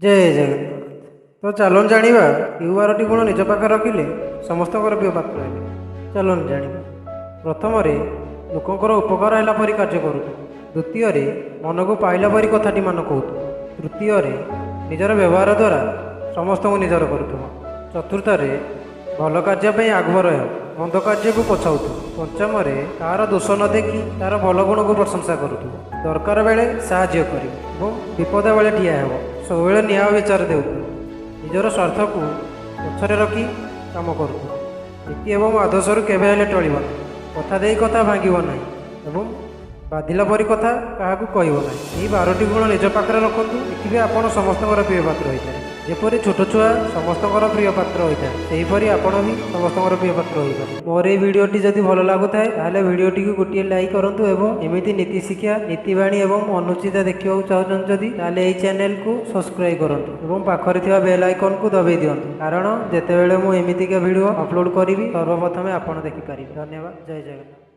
जय जगन्नाथ। तो चलन जानिबा केउ 12टी गुण निज पाखे रखिले समस्तकर प्रिय पात्र हेले। चलन जानिबा प्रथम लोकंकर उपकार हैला परी कार्य करू। द्वितीय मन को पाइला परी कथाटी मान कहू। तृतीय निजर व्यवहार द्वारा समस्त को निजर करूँ। चतुर्थ भल कार्य आगुआ रह मंद कार्य को पछाऊ। पंचम कार दोष न देखी तार भल गुण को प्रशंसा करू। दरकार बेले साहाय्य कर विपद बेले ठिया हेब। सब न्याय विचार देव निजर स्वार्थ को पछरे रखी काम करू। नीति एवं आदर्श केवे टल कथा दे कथा भांगव ना एवं बाधिला परी कथा क्या कहब ना। यही 12टी गुण निज पाखे रखु। देखिए आपड़ समस्त प्रिय पात्र होता है। जेपरी छोट छुआ समस्त प्रिय पात्र होता है सेहीपरि आपण भी समस्त प्रिय पात्र हो पारे। मोर ये भिडटी जदि भल लगुए ताहले भिडटी को गोटे लाइक करूँ एवं एमती नीति शिक्षा नीतिवाणी एवं अनुचित देखा चाहते जदि ताहले ये चैनल को सब्सक्राइब करूँ और पाखरे बेल आइकन को दबाई दिंतु कारण जितेबाला मुझे एमतीका भिड अपलोड करी सर्वप्रथमें आपड़ देखिपारे। धन्यवाद। जय जगन्नाथ।